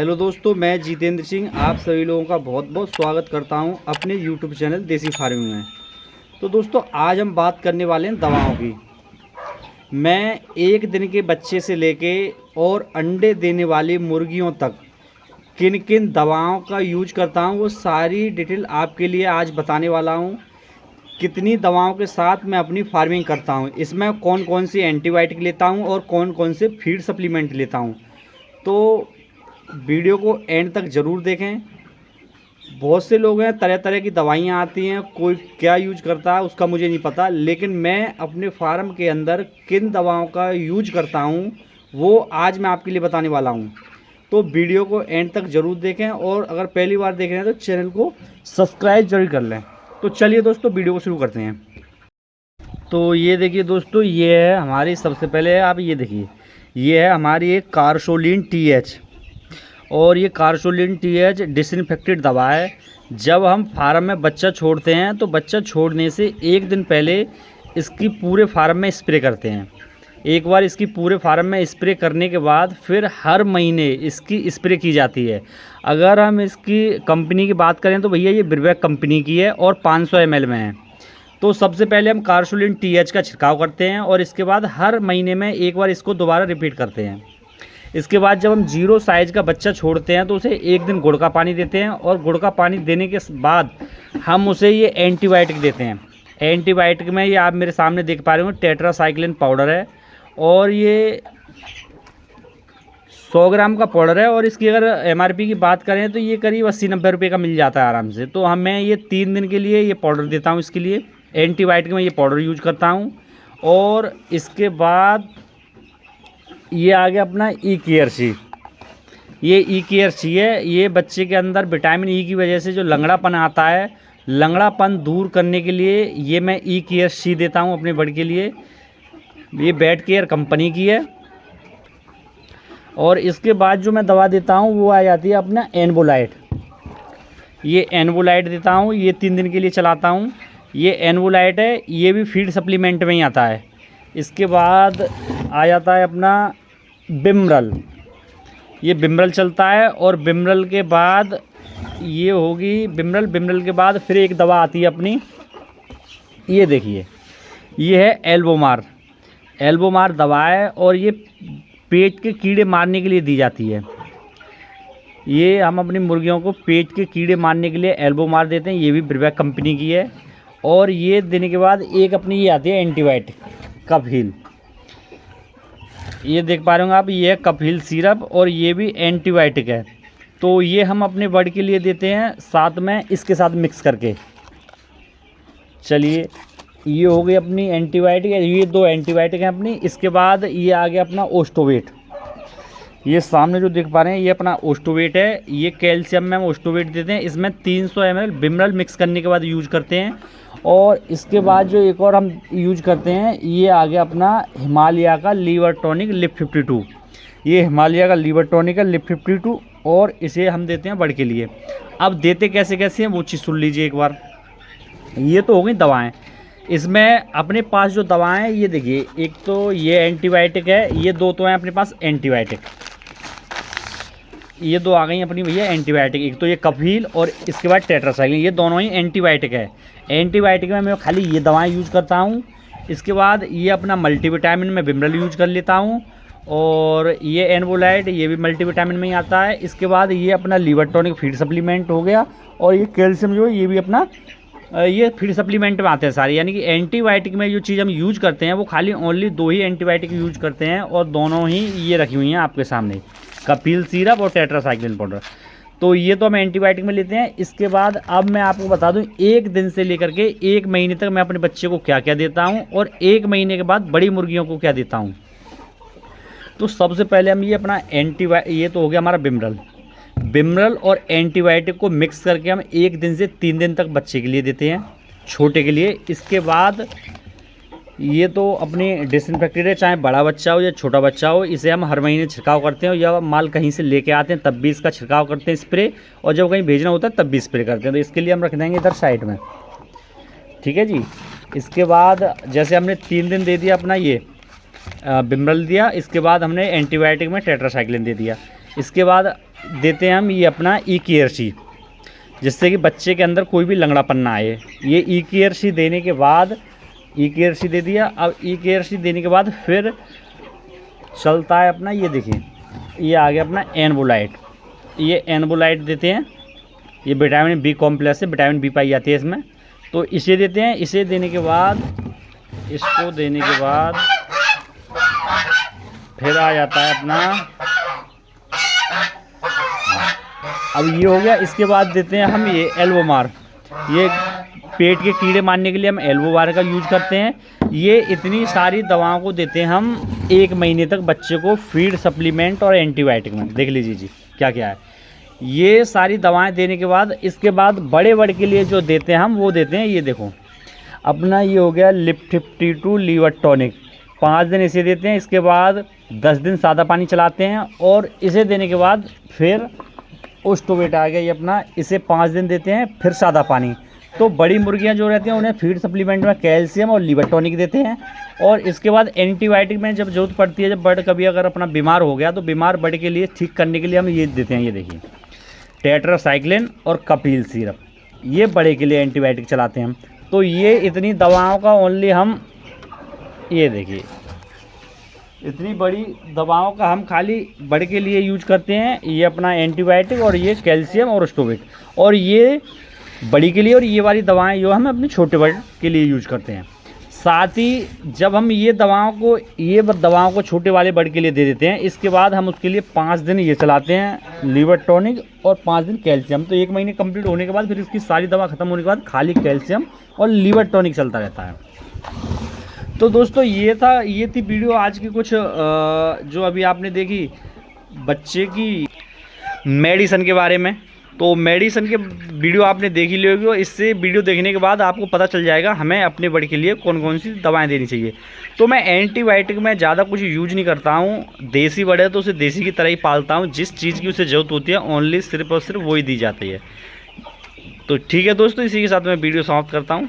Hello दोस्तों, मैं जितेंद्र सिंह आप सभी लोगों का बहुत बहुत स्वागत करता हूं अपने यूट्यूब चैनल देसी फार्मिंग में। तो दोस्तों, आज हम बात करने वाले हैं दवाओं की। मैं एक दिन के बच्चे से लेके और अंडे देने वाली मुर्गियों तक किन किन दवाओं का यूज करता हूं, वो सारी डिटेल आपके लिए आज बताने वाला हूं। कितनी दवाओं के साथ मैं अपनी फार्मिंग करता हूं, इसमें कौन कौन सी एंटीबायोटिक लेता हूं और कौन कौन से फीड सप्लीमेंट लेता हूं। तो वीडियो को एंड तक ज़रूर देखें। बहुत से लोग हैं, तरह तरह की दवाइयाँ आती हैं, कोई क्या यूज करता है उसका मुझे नहीं पता, लेकिन मैं अपने फार्म के अंदर किन दवाओं का यूज करता हूँ वो आज मैं आपके लिए बताने वाला हूँ। तो वीडियो को एंड तक ज़रूर देखें और अगर पहली बार देख रहे हैं तो चैनल को सब्सक्राइब जरूर कर लें। तो चलिए दोस्तों, वीडियो को शुरू करते हैं। तो ये देखिए दोस्तों, ये है हमारी, सबसे पहले आप ये देखिए, ये है हमारी एक कार्सोलिन TH। और ये कार्सोलिन TH डिसइंफेक्टेड दवा है। जब हम फार्म में बच्चा छोड़ते हैं तो बच्चा छोड़ने से एक दिन पहले इसकी पूरे फार्म में स्प्रे करते हैं। एक बार इसकी पूरे फार्म में स्प्रे करने के बाद फिर हर महीने इसकी स्प्रे की जाती है। अगर हम इसकी कंपनी की बात करें तो भैया ये ब्रिवैक कंपनी की है और 500 ml में है। तो सबसे पहले हम कार्सोलिन TH का छिड़काव करते हैं और इसके बाद हर महीने में एक बार इसको दोबारा रिपीट करते हैं। इसके बाद जब हम 0 साइज़ का बच्चा छोड़ते हैं तो उसे एक दिन गुड़ का पानी देते हैं और गुड़ का पानी देने के बाद हम उसे ये एंटीबायोटिक देते हैं। एंटीबायोटिक में ये आप मेरे सामने देख पा रहे हो टेट्रासाइक्लिन पाउडर है और ये 100 ग्राम का पाउडर है। और इसकी अगर MRP की बात करें तो ये करीब 80-90 रुपये का मिल जाता है आराम से। तो मैं ये 3 दिन के लिए ये पाउडर देता हूँ। इसके लिए एंटीबायोटिक में ये पाउडर यूज करता हूँ। और इसके बाद ये आ गया अपना E-केयर-C। ये E-केयर-C है, ये बच्चे के अंदर विटामिन E की वजह से जो लंगड़ापन आता है, लंगड़ापन दूर करने के लिए ये मैं E-केयर-C देता हूँ अपने बर्ड के लिए। ये बेड केयर कंपनी की है। और इसके बाद जो मैं दवा देता हूँ वो आ जाती है अपना एनवोलाइट। ये एनवोलाइट देता हूँ, ये 3 दिन के लिए चलाता हूँ। ये एनवोलाइट है, ये भी फीड सप्लीमेंट में ही आता है। इसके बाद आ जाता है अपना बिमरल। ये बिमरल चलता है और बिमरल के बाद ये होगी बिमरल के बाद फिर एक दवा आती है अपनी, ये देखिए, ये है एल्बोमार दवा है और ये पेट के कीड़े मारने के लिए दी जाती है। ये हम अपनी मुर्गियों को पेट के कीड़े मारने के लिए एल्बोमार देते हैं। ये भी ब्रिवैक कंपनी की है। और ये देने के बाद एक अपनी ये आती है एंटीबायोटिक कफहील। ये देख पा रहे होंगे आप, ये है कफहील सिरप और ये भी एंटीबायोटिक है। तो ये हम अपने बर्ड के लिए देते हैं साथ में इसके साथ मिक्स करके। चलिए, ये हो गई अपनी एंटीबायोटिक है, ये 2 एंटीबायोटिक हैं अपनी। इसके बाद ये आ गया अपना ओस्टोवेट। ये सामने जो देख पा रहे हैं ये अपना ओस्टोवेट है। ये कैल्शियम में हम ओस्टोवेट देते हैं। इसमें 300 ml बिमरल मिक्स करने के बाद यूज करते हैं। और इसके बाद जो एक और हम यूज करते हैं, ये आ गया अपना हिमालय का लीवर टॉनिक लिप 52। ये हिमालय का लीवर टॉनिक है लिप 52 और इसे हम देते हैं बर्ड के लिए। अब देते कैसे कैसे हैं वो चीज़ सुन लीजिए एक बार। ये तो हो गई दवाएँ। इसमें अपने पास जो दवाएँ हैं ये देखिए, एक तो ये एंटीबायोटिक है, ये 2 तो हैं अपने पास एंटीबायोटिक। ये 2 आ गई अपनी भैया एंटीबायोटिक, एक तो ये कफहील और इसके बाद टेट्रासाइक्लिन, ये दोनों ही एंटीबायोटिक है। एंटीबायोटिक में मैं खाली ये दवाएं यूज करता हूँ। इसके बाद ये अपना मल्टीविटामिन में बिमरल यूज कर लेता हूँ और ये एनवोलाइट, ये भी मल्टीविटामिन में ही आता है। इसके बाद ये अपना लीवर टॉनिक फीड सप्लीमेंट हो गया और ये कैल्शियम जो है ये भी अपना ये फीड सप्लीमेंट में आते हैं सारे। यानी कि एंटीबायोटिक में जो चीज़ हम यूज करते हैं वो खाली ओनली 2 ही एंटीबायोटिक यूज करते हैं और दोनों ही ये रखी हुई हैं आपके सामने, कफहील सिरप और टेट्रासाइक्लिन पाउडर। तो ये तो हम एंटीबायोटिक में लेते हैं। इसके बाद अब मैं आपको बता दूं, 1 दिन से लेकर के 1 महीने तक मैं अपने बच्चे को क्या क्या देता हूं और 1 महीने के बाद बड़ी मुर्गियों को क्या देता हूं। तो सबसे पहले हम ये अपना ये तो हो गया हमारा बिमरल और एंटीबायोटिक को मिक्स करके हम 1 दिन से 3 दिन तक बच्चे के लिए देते हैं, छोटे के लिए। इसके बाद ये तो अपनी डिसइंफेक्टेड है, चाहे बड़ा बच्चा हो या छोटा बच्चा हो, इसे हम हर महीने छिड़काव करते हैं। या माल कहीं से लेके आते हैं तब भी इसका छिड़काव करते हैं स्प्रे, और जब कहीं भेजना होता है तब भी स्प्रे करते हैं। तो इसके लिए हम रख देंगे इधर साइड में, ठीक है जी। इसके बाद जैसे हमने 3 दिन दे दिया अपना ये बिमरल दिया, इसके बाद हमने एंटीबायोटिक में टेट्रासाइक्लिन दे दिया। इसके बाद देते हैं हम ये अपना EKRC, जिससे कि बच्चे के अंदर कोई भी लंगड़ापन ना आए। ये EKRC देने के बाद, EKRC दे दिया। अब EKRC देने के बाद फिर चलता है अपना, ये देखिए ये आ गया अपना एनबोलाइट। ये एनबोलाइट देते हैं, ये विटामिन B कॉम्प्लेक्स है, विटामिन B पाई जाती है इसमें, तो इसे देते हैं। इसे देने के बाद, इसको देने के बाद फिर आ जाता है अपना, अब ये हो गया। इसके बाद देते हैं हम ये एल्बोमार। ये पेट के कीड़े मारने के लिए हम एल्बोमार का यूज करते हैं। ये इतनी सारी दवाओं को देते हैं हम 1 महीने तक बच्चे को, फीड, सप्लीमेंट और एंटीबायोटिक में। देख लीजिए जी क्या क्या है। ये सारी दवाएं देने के बाद, इसके बाद बड़े के लिए जो देते हैं हम, वो देते हैं, ये देखो अपना ये हो गया LIP52 लीवर टॉनिक। 5 दिन इसे देते हैं, इसके बाद 10 दिन सादा पानी चलाते हैं, और इसे देने के बाद फिर ओस्टोवेट आ गया ये अपना, इसे 5 दिन देते हैं, फिर सादा पानी। तो बड़ी मुर्गियां जो रहती हैं उन्हें फीड सप्लीमेंट में कैल्शियम और लीवर टॉनिक देते हैं। और इसके बाद एंटीबायोटिक में जब जरूरत पड़ती है, जब बर्ड कभी अगर अपना बीमार हो गया, तो बीमार बर्ड के लिए ठीक करने के लिए हम ये देते हैं, ये देखिए टेट्रासाइक्लिन और कपिल सिरप। ये बड़े के लिए एंटीबायोटिक चलाते हैं हम। तो ये इतनी दवाओं का ओनली हम, ये देखिए इतनी बड़ी दवाओं का हम खाली बड़े के लिए यूज करते हैं। ये अपना एंटीबायोटिक और ये कैल्शियम और ओस्टोवेट, और ये बड़ी के लिए, और ये वाली दवाएं जो हम अपने छोटे बर्ड के लिए यूज करते हैं। साथ ही जब हम ये दवाओं को छोटे वाले बर्ड के लिए दे देते हैं, इसके बाद हम उसके लिए 5 दिन ये चलाते हैं लीवर टॉनिक और 5 दिन कैल्शियम। तो 1 महीने कंप्लीट होने के बाद फिर इसकी सारी दवा खत्म होने के बाद खाली कैल्शियम और लीवर टॉनिक चलता रहता है। तो दोस्तों ये थी वीडियो आज की, कुछ जो अभी आपने देखी बच्चे की मेडिसन के बारे में। तो मेडिसन के वीडियो आपने देख ही ली होगी, और इससे वीडियो देखने के बाद आपको पता चल जाएगा हमें अपने बर्ड के लिए कौन कौन सी दवाएं देनी चाहिए। तो मैं एंटीबायोटिक में ज़्यादा कुछ यूज नहीं करता हूँ। देसी बर्ड है तो उसे देसी की तरह ही पालता हूँ। जिस चीज़ की उसे ज़रूरत होती है ओनली सिर्फ और सिर्फ वही दी जाती है। तो ठीक है दोस्तों, इसी के साथ मैं वीडियो समाप्त करता हूँ।